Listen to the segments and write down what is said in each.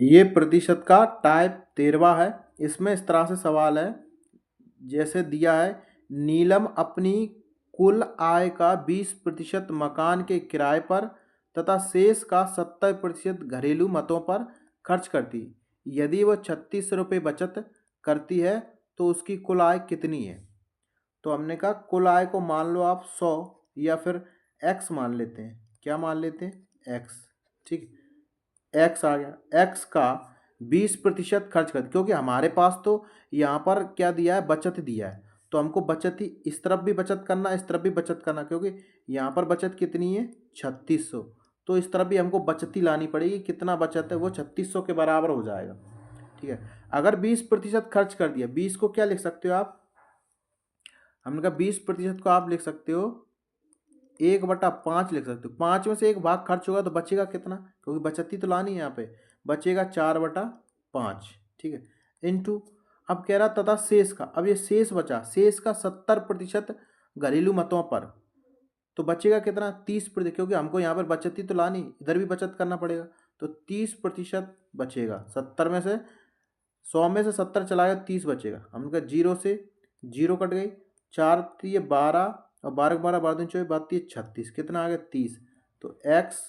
ये प्रतिशत का टाइप 13वां है। इसमें इस तरह से सवाल है, जैसे दिया है, नीलम अपनी कुल आय का 20% मकान के किराए पर तथा शेष का 70% घरेलू मतों पर खर्च करती है। यदि वह 36 रुपये बचत करती है तो उसकी कुल आय कितनी है? तो हमने कहा कुल आय को मान लो आप 100 या फिर एक्स मान लेते हैं। क्या मान लेते हैं? एक्स। ठीक, एक्स आ गया। एक्स का 20% खर्च कर, क्योंकि हमारे पास तो यहाँ पर क्या दिया है? बचत दिया है। तो हमको बचत ही इस तरफ भी बचत करना, इस तरफ भी बचत करना, क्योंकि यहाँ पर बचत कितनी है? 3600। तो इस तरफ भी हमको बचत ही लानी पड़ेगी। कितना बचत है? वो 3600 के बराबर हो जाएगा। ठीक है। अगर 20% खर्च कर दिया, 20 को क्या लिख सकते हो आप? हमने कहा 20% को आप लिख सकते हो 1/5 लिख सकते हो। 5 में से एक भाग खर्च होगा तो बचेगा कितना? क्योंकि बचत ही तो लानी है यहाँ पे, बचेगा 4/5। ठीक है, इंटू, अब कह रहा तथा शेष का, अब ये शेष बचा, शेष का 70% घरेलू मतों पर, तो बचेगा कितना? 30%, क्योंकि हमको यहाँ पर बचत ही तो लानी, इधर भी बचत करना पड़ेगा। तो 30% बचेगा। 70 में से 100 में से 70 चला गया, 30 बचेगा। हमने कहा 0 से 0 कट गई, 4 3 12 और 12 12 12 दूनी 24, 32 36, कितना आ गया? 30। तो एक्स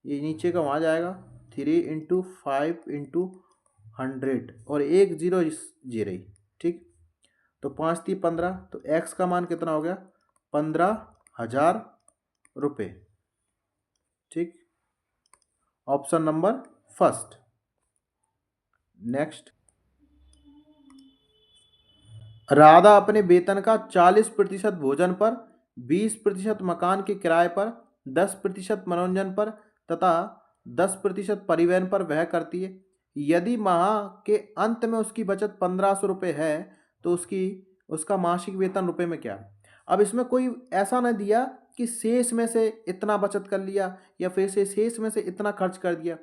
ये नीचे का वहाँ जाएगा, 3 इंटू 5 इंटू 100 और एक जीरो जीरो ही। ठीक, तो 5 3 15, तो एक्स का मान कितना हो गया? 15,000 रुपये। ठीक, option number first. Next, Radha अपने वेतन का 40% भोजन पर, 20% मकान के किराए पर, 10% मनोरंजन पर तथा 10% परिवहन पर व्यय करती है। यदि माह के अंत में उसकी बचत 1500 रुपये है तो उसका मासिक वेतन रुपये में क्या है? अब इसमें कोई ऐसा नहीं दिया कि शेष में से इतना बचत कर लिया या फिर से शेष में से इतना खर्च कर दिया।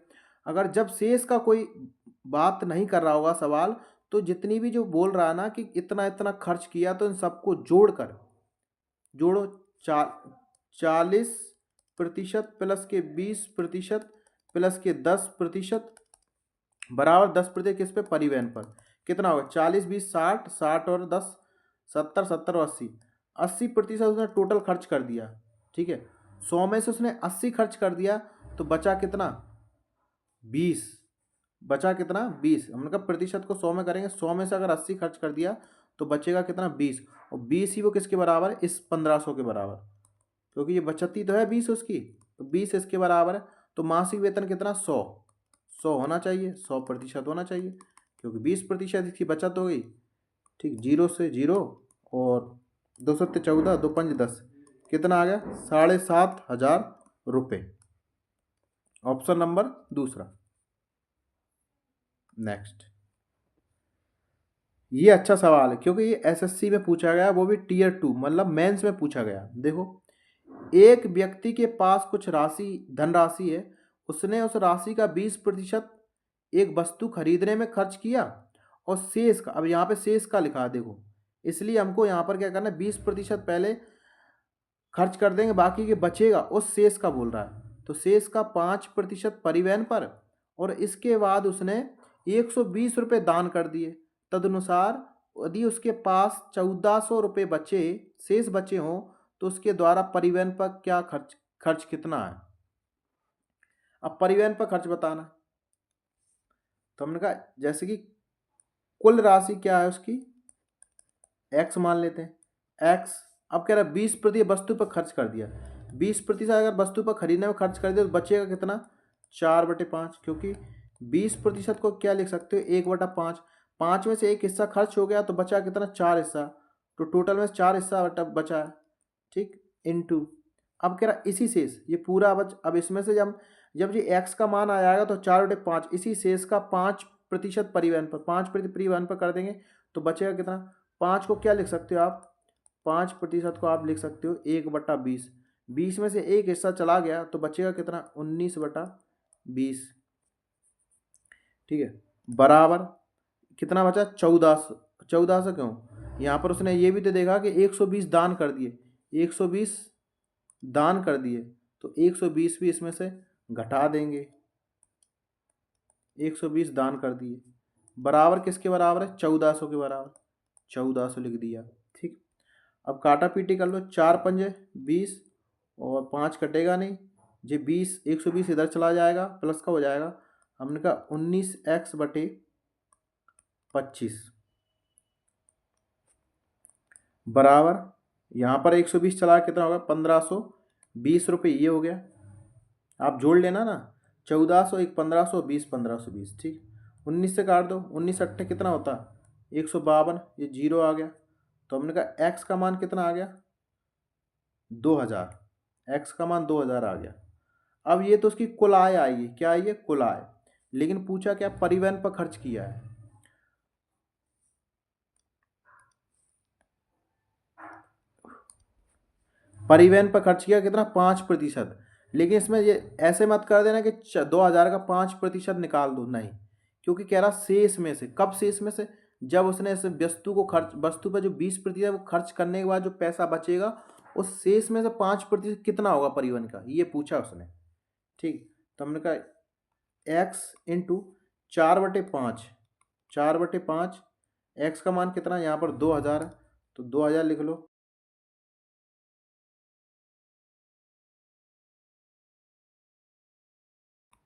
अगर जब शेष का कोई बात नहीं कर रहा होगा सवाल, तो जितनी भी जो बोल रहा है ना कि इतना इतना खर्च किया, तो इन सबको जोड़ो। 40% प्लस के 20% प्लस के 10% बराबर 10% किस पे? परिवहन पर। कितना होगा? 40 20 60, 60 और 10 70, 70 और 80, 80% उसने टोटल खर्च कर दिया। ठीक है, 100 में से उसने 80 खर्च कर दिया, तो बचा कितना? 20। बचा कितना? 20। हमने कहा प्रतिशत को 100 में करेंगे, 100 में से अगर 80 खर्च कर दिया तो बचेगा कितना? 20। और 20 ही वो किसके बराबर है? इस 1500 के बराबर, क्योंकि ये बचत ही तो है 20 उसकी, तो 20 इसके बराबर है। तो मासिक वेतन कितना? 100 होना चाहिए, 100% होना चाहिए, क्योंकि 20% इसकी बचत हो गई। ठीक, 0 से 0 और 2 सत्ते 14, 2 पंज 10, कितना आ गया? 7,500 रुपये। ऑप्शन नंबर दूसरा। नेक्स्ट, ये अच्छा सवाल है क्योंकि ये एसएससी में पूछा गया, वो भी टीयर 2 मतलब मेंस में पूछा गया। देखो, एक व्यक्ति के पास कुछ धनराशि है, उसने उस राशि का 20% एक वस्तु खरीदने में खर्च किया और शेष का, अब यहाँ पे शेष का लिखा है देखो, इसलिए हमको यहाँ पर क्या करना है? 20% पहले खर्च कर देंगे, बाकी के बचेगा उस शेष का बोल रहा है। तो शेष का 5% परिवहन पर, और इसके बाद उसने 120 रुपये दान कर दिए। तदनुसार यदि उसके पास 1400 रुपये शेष बचे हों, तो उसके द्वारा परिवहन पर क्या खर्च कितना है? अब परिवहन पर खर्च बताना। तो हमने कहा जैसे कि कुल राशि क्या है उसकी, एक्स मान लेते हैं, एक्स। अब कह रहा है 20% वस्तु पर खर्च कर दिया, 20% अगर वस्तु पर खरीदने में खर्च कर दिया तो बचेगा कितना? 4/5, क्योंकि 20% को क्या लिख सकते हो? 1/5। 5 में से एक हिस्सा खर्च हो गया तो बचा कितना? 4 हिस्सा, तो टोटल में 4 हिस्सा बचा है। ठीक, इंटू, अब कह रहा इसी शेष ये पूरा अब इसमें से जब ये एक्स का मान आ जाएगा तो 4/5, इसी शेष का 5% परिवहन पर, 5% परिवहन पर कर देंगे तो बचेगा कितना? 5 को क्या लिख सकते हो आप? 5% को आप लिख सकते हो 1/20। 20 में से एक हिस्सा चला गया तो बचेगा कितना? 19/20। ठीक है, बराबर कितना बचा? 1400। 1400 क्यों? यहाँ पर उसने ये भी तो देखा कि 120 दान कर दिए, 120 दान कर दिए, तो 120 भी इसमें से घटा देंगे। 120 दान कर दिए, बराबर किसके बराबर है? 1400 के बराबर, 1400 लिख दिया। ठीक, अब काटा पीटी कर लो, 4 पंजे 20 और 5 कटेगा नहीं, ये 20 120 इधर चला जाएगा, प्लस का हो जाएगा। हमने कहा 19x/25 बराबर, यहाँ पर 120 चला कितना होगा? 1520 रुपये, ये हो गया। आप जोड़ लेना ना, 1400 एक 1520 1520। ठीक, 19 से काट दो, 19 अट्ठे कितना होता? 152, ये जीरो आ गया। तो हमने कहा एक्स का मान कितना आ गया? 2000, एक्स का मान 2000 आ गया। अब ये तो उसकी कुल आय आई है, क्या आई है? कुल आय। लेकिन पूछा क्या? परिवहन पर खर्च किया है। परिवहन पर खर्च किया कितना? 5%। लेकिन इसमें ये ऐसे मत कर देना कि 2000 का 5% निकाल दो, नहीं, क्योंकि कह रहा शेष में से। कब शेष में से? जब उसने इस वस्तु को खर्च, वस्तु पर जो 20% वो खर्च करने के बाद जो पैसा बचेगा, उस शेष में से 5% कितना होगा परिवहन का, ये पूछा उसने। ठीक, तो हमने कहा एक्स इंटू 4/5, 4/5, एक्स का मान कितना? यहाँ पर 2000 है, तो 2000 लिख लो।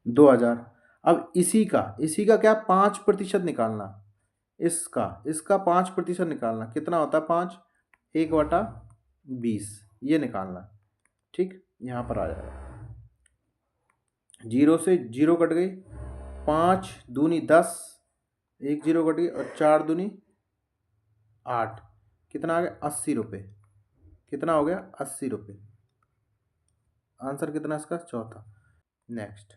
2000। अब इसी का क्या? 5% निकालना। इसका 5% निकालना, कितना होता है? 5, 1/20, ये निकालना। ठीक, यहाँ पर आ जाएगा, जीरो से जीरो कट गई, 5 दूनी 10, एक जीरो कट गई, और 4 दूनी 8, कितना आ गया? 80 रुपये। कितना हो गया? 80 रुपये। आंसर कितना इसका? चौथा। नेक्स्ट,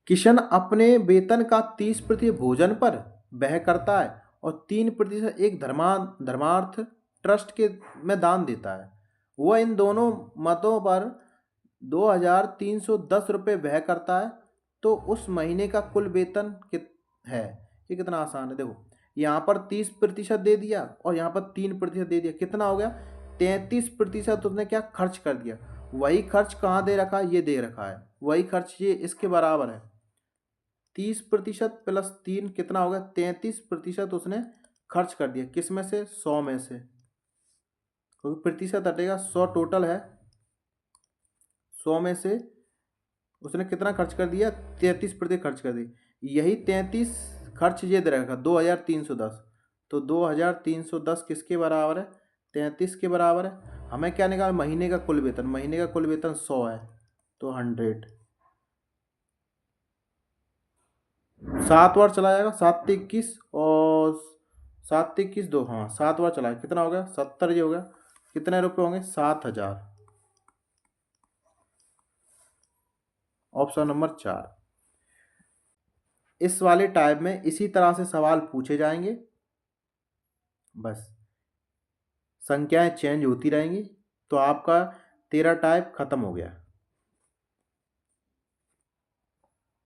किशन अपने वेतन का 30% भोजन पर व्यय करता है और 3% एक धर्मार्थ ट्रस्ट के में दान देता है। वह इन दोनों मतों पर 2310 रुपये व्यय करता है, तो उस महीने का कुल वेतन कित है? ये कितना आसान है, देखो, यहाँ पर 30% दे दिया और यहाँ पर 3% दे दिया, कितना हो गया? 33% उसने क्या खर्च कर दिया। वही खर्च कहाँ दे रखा है? ये दे रखा है, वही खर्च ये इसके बराबर है। 30% प्लस 3 कितना हो गया? 33% उसने खर्च कर दिया, किस में से? 100 में से, क्योंकि प्रतिशत हटेगा, 100 टोटल है, 100 में से उसने कितना खर्च कर दिया? 33% खर्च कर दी। यही 33 खर्च ये दे रखा 2310, तो 2310 किसके बराबर है? 33 के बराबर है। हमें क्या निकाल? महीने का कुल वेतन, महीने का कुल वेतन 100 है, तो 100, 7 बार चला जाएगा, 7×21 और 7×21 2, हाँ 7 बार चलाए, कितना हो गया? 70, ये हो गया। कितने रुपए होंगे? 7000। Option number 4। इस वाले टाइप में इसी तरह से सवाल पूछे जाएंगे, बस संख्याएं चेंज होती रहेंगी, तो आपका 13 टाइप खत्म हो गया।